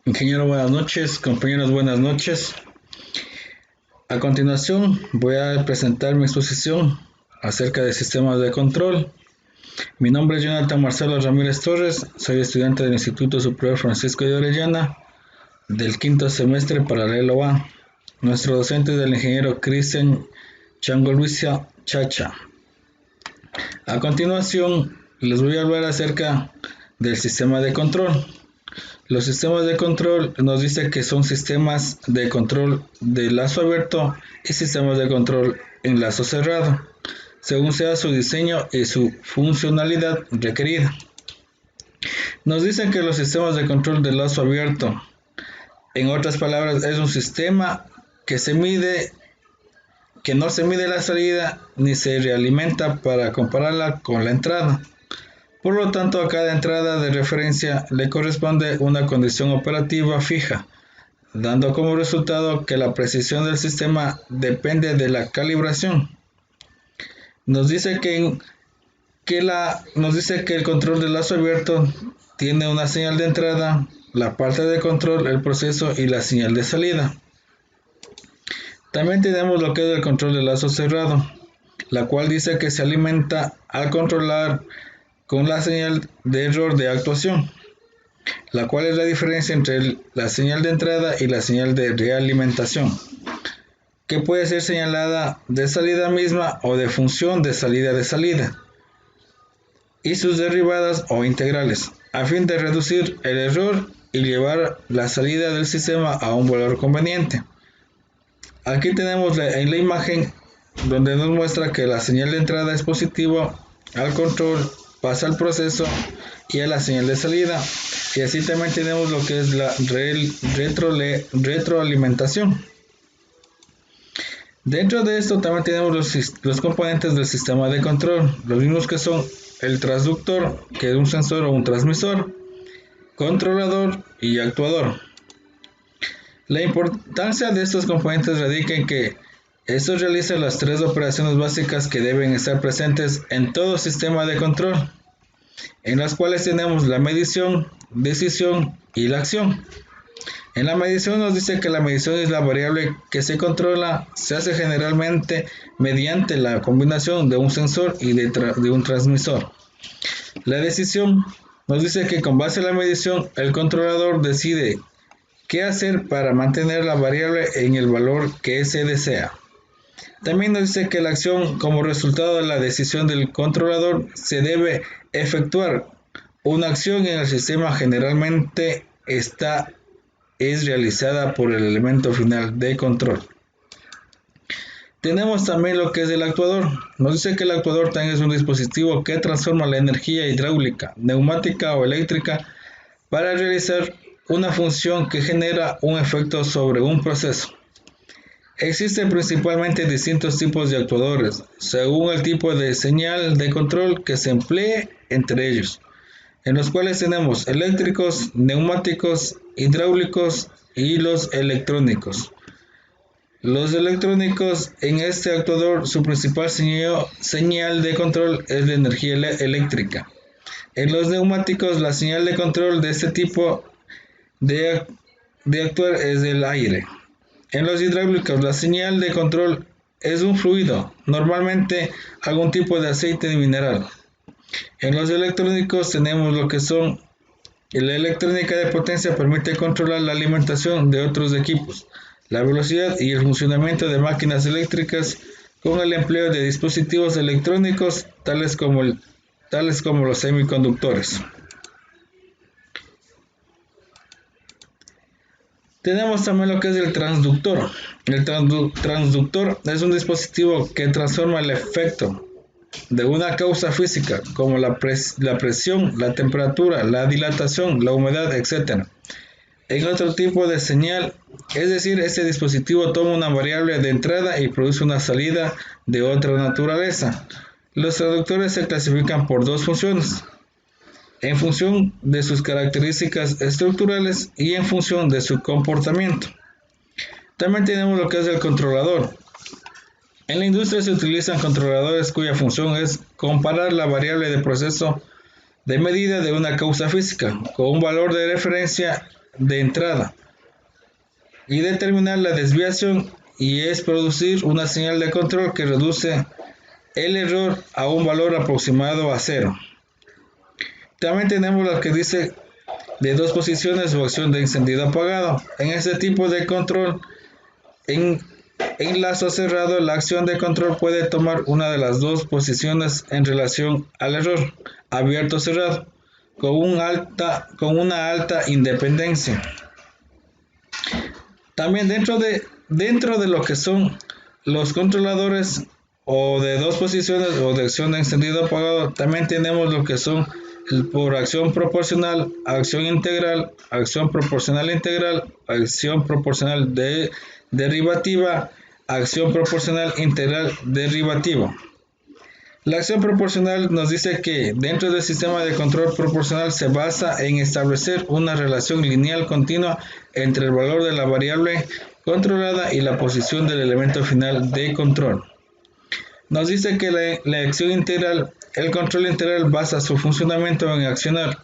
Ingeniero, buenas noches. Compañeros, buenas noches. A continuación, voy a presentar mi exposición acerca de sistemas de control. Mi nombre es Jonathan Marcelo Ramírez Torres. Soy estudiante del Instituto Superior Francisco de Orellana del quinto semestre paralelo A. Nuestro docente es el ingeniero Cristian Chango Luisa Chacha. A continuación, les voy a hablar acerca del sistema de control. Los sistemas de control nos dice que son sistemas de control de lazo abierto y sistemas de control en lazo cerrado, según sea su diseño y su funcionalidad requerida. Nos dicen que los sistemas de control de lazo abierto, en otras palabras, es un sistema que no se mide la salida ni se realimenta para compararla con la entrada. Por lo tanto, a cada entrada de referencia le corresponde una condición operativa fija, dando como resultado que la precisión del sistema depende de la calibración. Nos dice que el control de lazo abierto tiene una señal de entrada, la parte de control, el proceso y la señal de salida. También tenemos lo que es el control de lazo cerrado, la cual dice que se alimenta al controlar con la señal de error de actuación, la cual es la diferencia entre la señal de entrada y la señal de realimentación, que puede ser señalada de salida misma o de función de salida, y sus derivadas o integrales, a fin de reducir el error y llevar la salida del sistema a un valor conveniente. Aquí tenemos en la imagen donde nos muestra que la señal de entrada es positiva al control, pasa al proceso y a la señal de salida, y así también tenemos lo que es la retroalimentación. Dentro de esto también tenemos los componentes del sistema de control, los mismos que son el transductor, que es un sensor o un transmisor, controlador y actuador. La importancia de estos componentes radica en que estos realizan las tres operaciones básicas que deben estar presentes en todo sistema de control, en las cuales tenemos la medición, decisión y la acción. En la medición nos dice que la medición es la variable que se controla, se hace generalmente mediante la combinación de un sensor y de un transmisor. La decisión nos dice que con base a la medición el controlador decide qué hacer para mantener la variable en el valor que se desea. También nos dice que la acción, como resultado de la decisión del controlador, se debe efectuar. Una acción en el sistema generalmente es realizada por el elemento final de control. Tenemos también lo que es el actuador. Nos dice que el actuador también es un dispositivo que transforma la energía hidráulica, neumática o eléctrica para realizar una función que genera un efecto sobre un proceso. Existen principalmente distintos tipos de actuadores, según el tipo de señal de control que se emplee entre ellos, en los cuales tenemos eléctricos, neumáticos, hidráulicos y los electrónicos. Los electrónicos, en este actuador, su principal señal de control es la energía eléctrica. En los neumáticos, la señal de control de este tipo de actuar es el aire. En los hidráulicos, la señal de control es un fluido, normalmente algún tipo de aceite mineral. En los electrónicos tenemos lo que son la electrónica de potencia, permite controlar la alimentación de otros equipos, la velocidad y el funcionamiento de máquinas eléctricas con el empleo de dispositivos electrónicos tales como los semiconductores. Tenemos también lo que es el transductor. El transductor es un dispositivo que transforma el efecto de una causa física, como la presión, la temperatura, la dilatación, la humedad, etc., en otro tipo de señal, es decir, este dispositivo toma una variable de entrada y produce una salida de otra naturaleza. Los transductores se clasifican por dos funciones: en función de sus características estructurales y en función de su comportamiento. También tenemos lo que es el controlador. En la industria se utilizan controladores cuya función es comparar la variable de proceso de medida de una causa física con un valor de referencia de entrada y determinar la desviación, y es producir una señal de control que reduce el error a un valor aproximado a 0. También tenemos lo que dice de dos posiciones o acción de encendido apagado. En este tipo de control, en lazo cerrado, la acción de control puede tomar una de las dos posiciones en relación al error abierto o cerrado, con una alta independencia. También dentro de lo que son los controladores o de dos posiciones o de acción de encendido apagado, también tenemos lo que son por acción proporcional, acción integral, acción proporcional integral, acción proporcional derivativa, acción proporcional integral derivativa. La acción proporcional nos dice que dentro del sistema de control proporcional se basa en establecer una relación lineal continua entre el valor de la variable controlada y la posición del elemento final de control. Nos dice que la acción integral, el control integral basa su funcionamiento en accionar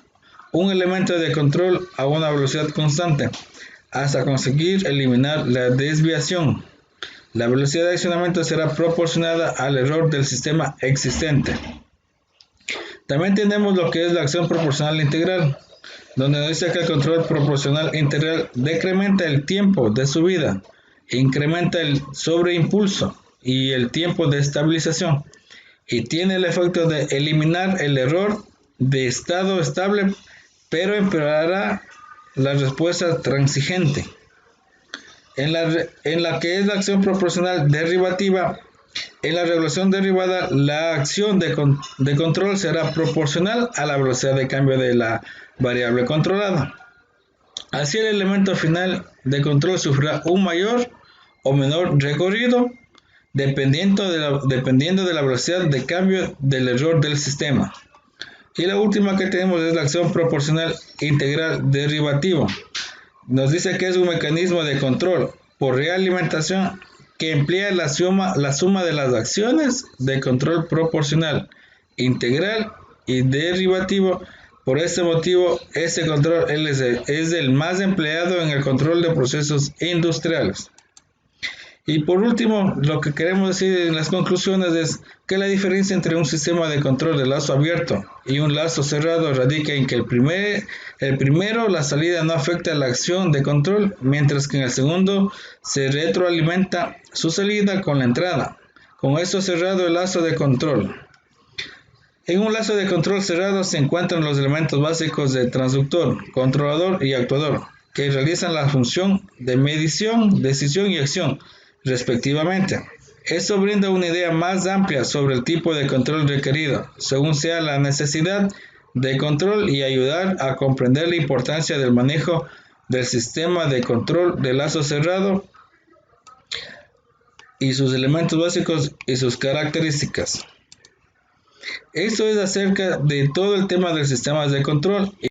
un elemento de control a una velocidad constante hasta conseguir eliminar la desviación. La velocidad de accionamiento será proporcionada al error del sistema existente. También tenemos lo que es la acción proporcional integral, donde nos dice que el control proporcional integral decrementa el tiempo de subida, incrementa el sobreimpulso y el tiempo de estabilización, y tiene el efecto de eliminar el error de estado estable, pero empeorará la respuesta transigente. En la que es la acción proporcional derivativa, en la regulación derivada, la acción de control será proporcional a la velocidad de cambio de la variable controlada. Así, el elemento final de control sufrirá un mayor o menor recorrido dependiendo de la velocidad de cambio del error del sistema. Y la última que tenemos es la acción proporcional integral derivativo. Nos dice que es un mecanismo de control por realimentación que emplea la suma de las acciones de control proporcional, integral y derivativo. Por este motivo, este control es el más empleado en el control de procesos industriales. Y por último, lo que queremos decir en las conclusiones es que la diferencia entre un sistema de control de lazo abierto y un lazo cerrado radica en que el primero, la salida no afecta a la acción de control, mientras que en el segundo se retroalimenta su salida con la entrada. Con esto cerrado el lazo de control. En un lazo de control cerrado se encuentran los elementos básicos de transductor, controlador y actuador, que realizan la función de medición, decisión y acción, respectivamente. Esto brinda una idea más amplia sobre el tipo de control requerido, según sea la necesidad de control, y ayudar a comprender la importancia del manejo del sistema de control de lazo cerrado y sus elementos básicos y sus características. Esto es acerca de todo el tema de sistemas de control.